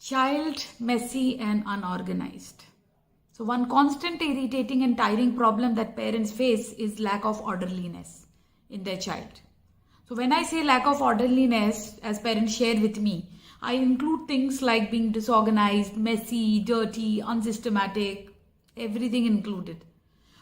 Child messy and unorganized. So one constant irritating and tiring problem that parents face is lack of orderliness in their child. So when I say lack of orderliness, as parents share with me, I include things like being disorganized, messy, dirty, unsystematic, everything included.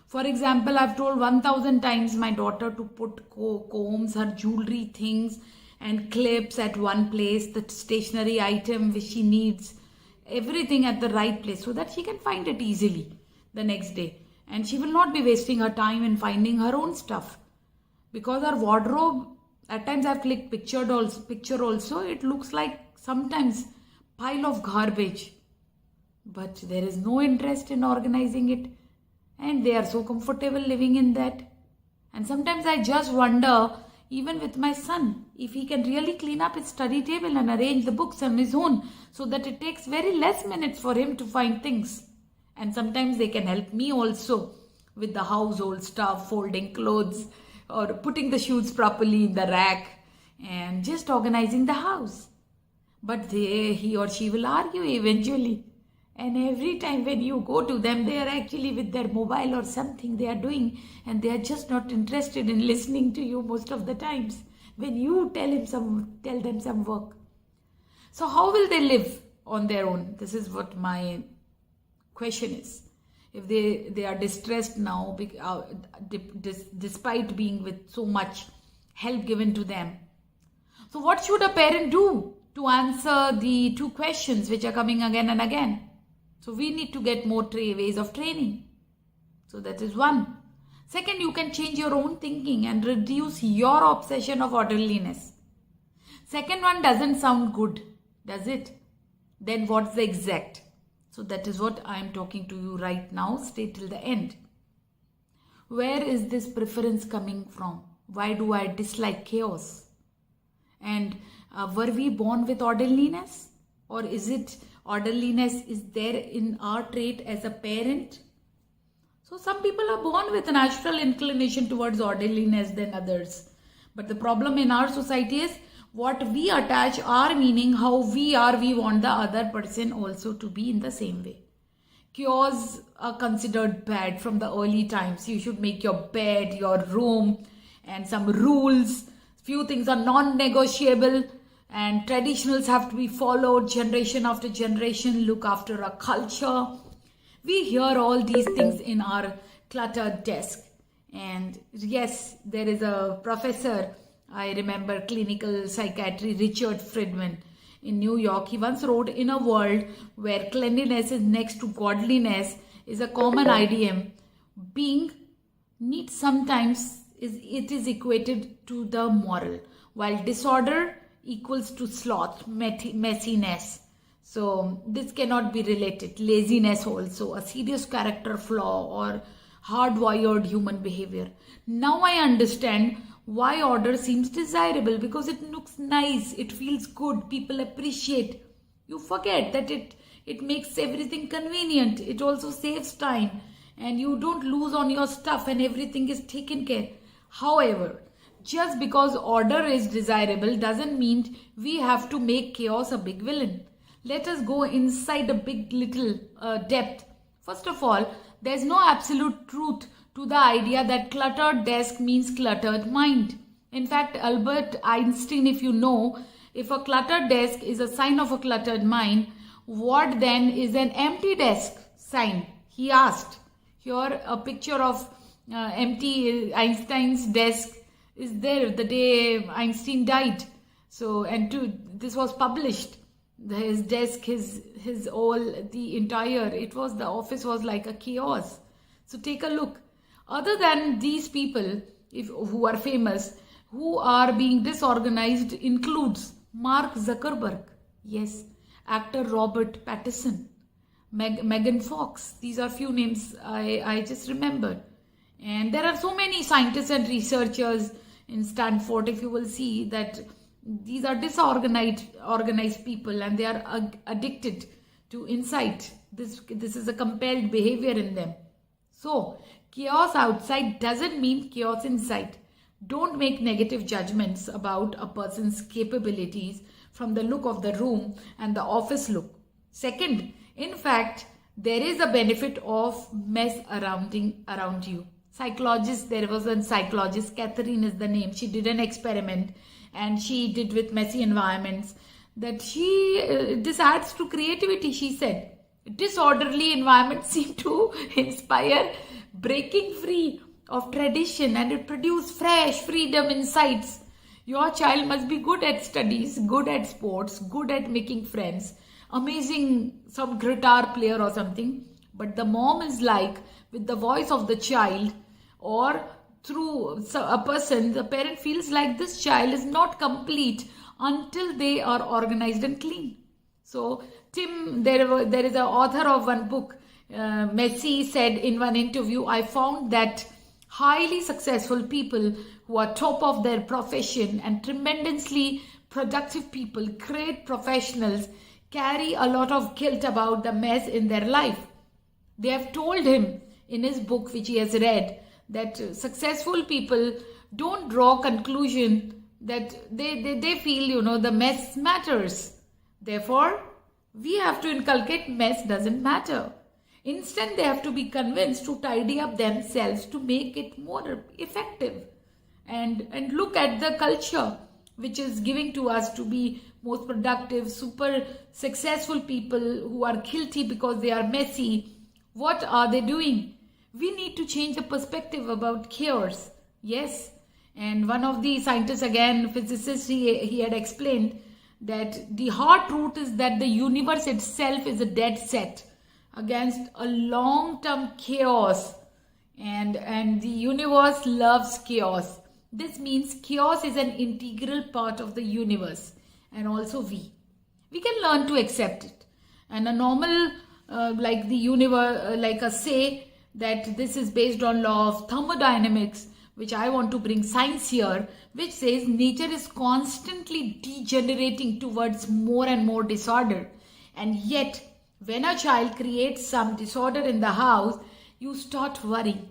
For example, I've told 1000 times my daughter to put combs, her jewelry things and clips at one place, the stationery item which she needs, everything at the right place so that she can find it easily the next day. And she will not be wasting her time in finding her own stuff. Because our wardrobe, at times I've clicked picture also, it looks like sometimes pile of garbage. But there is no interest in organizing it. And they are so comfortable living in that. And sometimes I just wonder, even with my son, if he can really clean up his study table and arrange the books on his own so that it takes very less minutes for him to find things. And sometimes they can help me also with the household stuff, folding clothes or putting the shoes properly in the rack and just organizing the house. But he or she will argue eventually. And every time when you go to them, they are actually with their mobile or something they are doing, and they are just not interested in listening to you most of the times when you tell them some work. So how will they live on their own? This is what my question is. If they are distressed now, despite being with so much help given to them. So what should a parent do to answer the two questions which are coming again and again? So we need to get more ways of training. So that is one. Second, you can change your own thinking and reduce your obsession of orderliness. Second one doesn't sound good, does it? Then what's the exact? So that is what I am talking to you right now. Stay till the end. Where is this preference coming from? Why do I dislike chaos? And were we born with orderliness? Or is it orderliness is there in our trait as a parent? So some people are born with a natural inclination towards orderliness than others. But the problem in our society is what we attach our meaning, how we are, we want the other person also to be in the same way. Chaos are considered bad from the early times. You should make your bed, your room, and some rules. Few things are non-negotiable. And traditionals have to be followed generation after generation, look after a culture. We hear all these things in our cluttered desk. And yes, there is a professor, I remember clinical psychiatry, Richard Friedman in New York. He once wrote, in a world where cleanliness is next to godliness is a common idiom, being neat sometimes is equated to the moral, while disorder equals to sloth, messiness. So this cannot be related. Laziness also, a serious character flaw or hardwired human behavior. Now I understand why order seems desirable, because it looks nice, it feels good, people appreciate. You forget that it makes everything convenient. It also saves time and you don't lose on your stuff and everything is taken care. However, just because order is desirable doesn't mean we have to make chaos a big villain. Let us go inside a big little depth. First of all, there's no absolute truth to the idea that cluttered desk means cluttered mind. In fact, Albert Einstein, if you know, if a cluttered desk is a sign of a cluttered mind, what then is an empty desk sign? He asked. Here a picture of empty Einstein's desk is there the day Einstein died. So, this was published. His desk, his all, the office was like a chaos. So take a look. Other than these people, who are famous, who are being disorganized includes Mark Zuckerberg. Yes, actor Robert Pattinson, Megan Fox. These are few names I just remembered. And there are so many scientists and researchers in Stanford, if you will see that these are organized people and they are addicted to insight. This is a compelled behavior in them. So, chaos outside doesn't mean chaos inside. Don't make negative judgments about a person's capabilities from the look of the room and the office look. Second, in fact, there is a benefit of mess around you. Psychologist, there was a psychologist, Catherine is the name. She did an experiment and she did with messy environments that this adds to creativity, she said. Disorderly environments seem to inspire breaking free of tradition and it produces fresh freedom insights. Your child must be good at studies, good at sports, good at making friends, amazing some guitar player or something. But the mom is like, with the voice of the child or through a person, the parent feels like this child is not complete until they are organized and clean. So Tim, there is an author of one book, Messy, said in one interview, I found that highly successful people who are top of their profession and tremendously productive people, great professionals, carry a lot of guilt about the mess in their life. They have told him in his book, which he has read, that successful people don't draw conclusion that they feel, the mess matters. Therefore, we have to inculcate mess doesn't matter. Instead, they have to be convinced to tidy up themselves to make it more effective. And look at the culture which is giving to us to be most productive, super successful people who are guilty because they are messy. What are they doing? We need to change the perspective about chaos. Yes. And one of the scientists, again, physicists, he had explained that the hard truth is that the universe itself is a dead set against a long-term chaos, and the universe loves chaos. This means chaos is an integral part of the universe, and also we can learn to accept it. And a normal like the universe, like a say that this is based on law of thermodynamics, which I want to bring science here, which says nature is constantly degenerating towards more and more disorder. And yet, when a child creates some disorder in the house, you start worrying.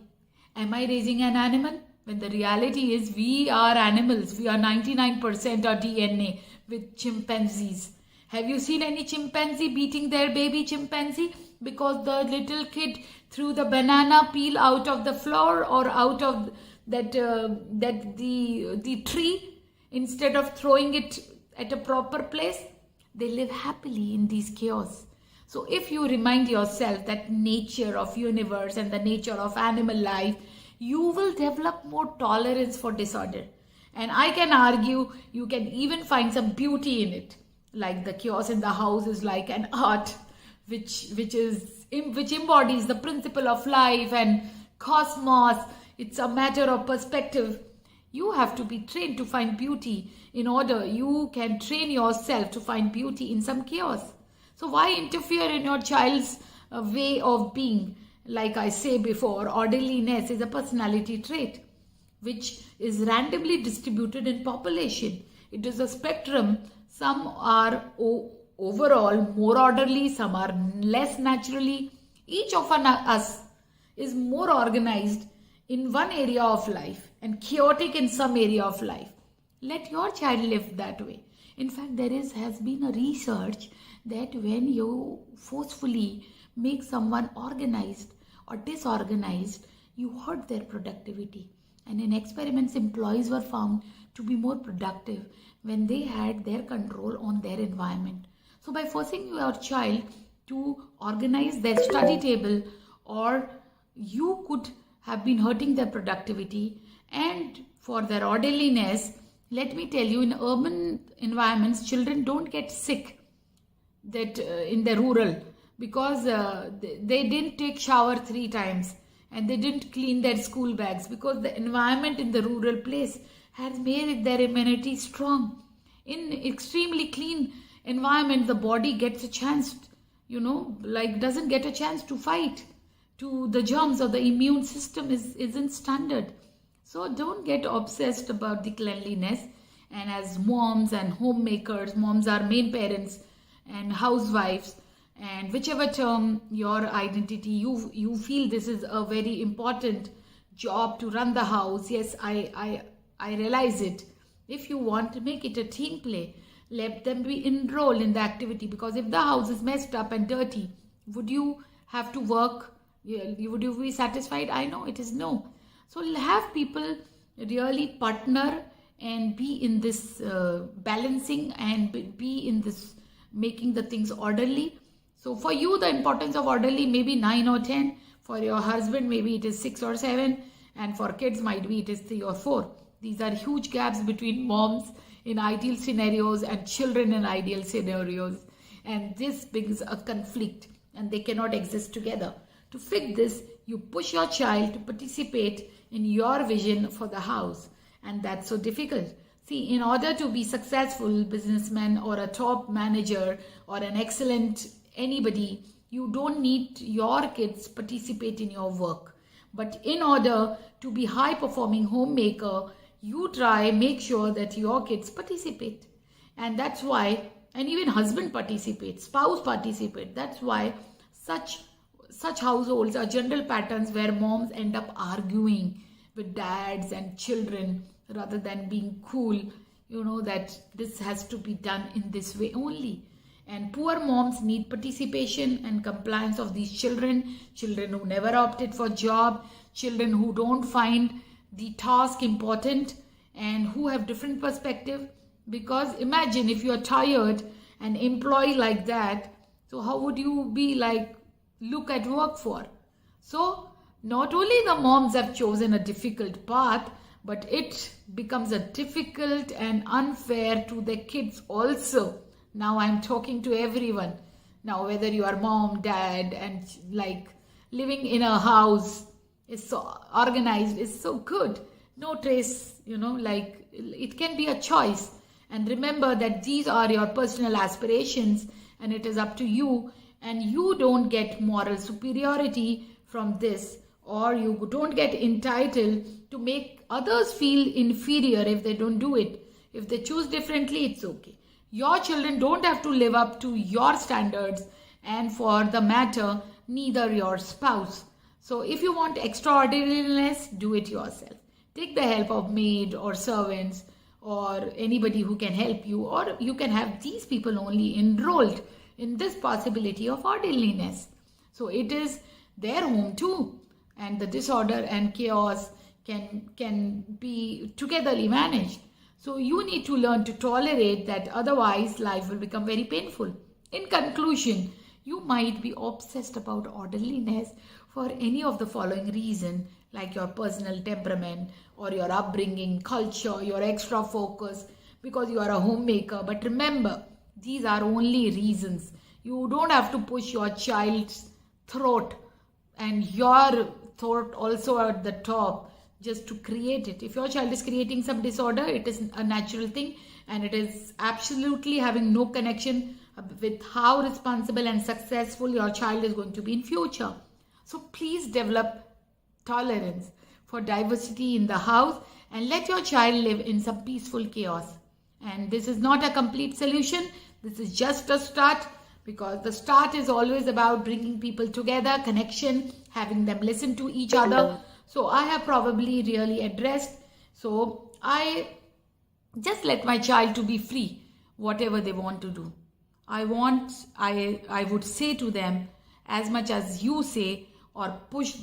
Am I raising an animal? When the reality is we are animals. We are 99% our DNA with chimpanzees. Have you seen any chimpanzee beating their baby chimpanzee because the little kid threw the banana peel out of the floor or out of the tree instead of throwing it at a proper place? They live happily in these chaos. So if you remind yourself that nature of universe and the nature of animal life, you will develop more tolerance for disorder. And I can argue you can even find some beauty in it. Like the chaos in the house is like an art which embodies the principle of life and cosmos. It's a matter of perspective. You have to be trained to find beauty in order you can train yourself to find beauty in some chaos. So why interfere in your child's way of being? Like I say before, orderliness is a personality trait which is randomly distributed in population. It is a spectrum. Some are overall more orderly, some are less naturally. Each of us is more organized in one area of life and chaotic in some area of life. Let your child live that way. In fact, there has been a research that when you forcefully make someone organized or disorganized, you hurt their productivity. And in experiments, employees were found to be more productive when they had their control on their environment. So by forcing your child to organize their study table, or you could have been hurting their productivity. And for their orderliness, let me tell you, in urban environments, children don't get sick that in the rural because they didn't take shower 3 times and they didn't clean their school bags because the environment in the rural place has made their immunity strong. In extremely clean environment, the body gets a chance, doesn't get a chance to fight to the germs, or the immune system isn't standard. So don't get obsessed about the cleanliness. And as moms and homemakers, moms are main parents and housewives, and whichever term your identity, you feel this is a very important job to run the house. Yes, I realize it. If you want to make it a team play, Let them be enrolled in the activity, because if the house is messed up and dirty, would you have to work? Would you be satisfied? I know it is no. So have people really partner and be in this balancing and be in this making the things orderly. So for you, the importance of orderly may be 9 or 10. For your husband, maybe it is 6 or 7. And for kids, might be it is 3 or 4. These are huge gaps between moms in ideal scenarios and children in ideal scenarios. And this brings a conflict and they cannot exist together. To fix this, you push your child to participate in your vision for the house. And that's so difficult. See, in order to be successful businessman or a top manager or an excellent anybody, you don't need your kids participate in your work. But in order to be high performing homemaker, you make sure that your kids participate. And that's why, and even husband participate, spouse participate. That's why such households are general patterns where moms end up arguing with dads and children rather than being cool, that this has to be done in this way only. And poor moms need participation and compliance of these children who never opted for job, children who don't find the task important and who have different perspective. Because imagine if you are tired, an employee like that, so how would you be look at work for? So not only the moms have chosen a difficult path, but it becomes a difficult and unfair to the kids also. Now I'm talking to everyone. Now whether you are mom, dad, and living in a house is so organized, is so good. No trace, it can be a choice. And remember that these are your personal aspirations and it is up to you. And you don't get moral superiority from this, or you don't get entitled to make others feel inferior if they don't do it. If they choose differently, it's okay. Your children don't have to live up to your standards, and for the matter, neither your spouse. So if you want extraordinariness, do it yourself. Take the help of maid or servants or anybody who can help you, or you can have these people only enrolled in this possibility of orderliness. So it is their home too, and the disorder and chaos can be togetherly managed. So you need to learn to tolerate that, otherwise life will become very painful. In conclusion, you might be obsessed about orderliness for any of the following reason, like your personal temperament or your upbringing, culture, your extra focus, because you are a homemaker. But remember, these are only reasons. You don't have to push your child's throat and your throat also at the top just to create it. If your child is creating some disorder, it is a natural thing and it is absolutely having no connection with how responsible and successful your child is going to be in future. So please develop tolerance for diversity in the house and let your child live in some peaceful chaos. And this is not a complete solution. This is just a start, because the start is always about bringing people together, connection, having them listen to each other. So I have probably really addressed. So I just let my child to be free, whatever they want to do. I would say to them, as much as you say, or push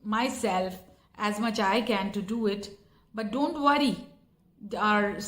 myself as much I can to do it. But don't worry. Our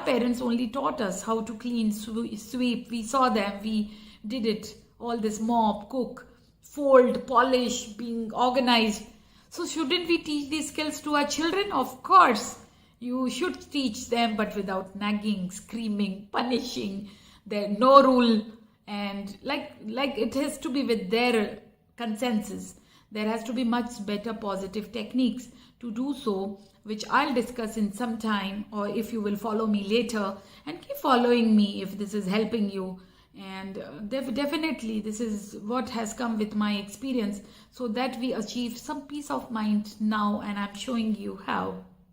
parents only taught us how to clean, sweep. We saw them, we did it. All this mop, cook, fold, polish, being organized. So shouldn't we teach these skills to our children? Of course. You should teach them, but without nagging, screaming, punishing. There's no rule. And like it has to be with their consensus. There has to be much better positive techniques to do so, which I'll discuss in some time, or if you will follow me later, and keep following me if this is helping you. And definitely this is what has come with my experience, so that we achieve some peace of mind now, and I'm showing you how.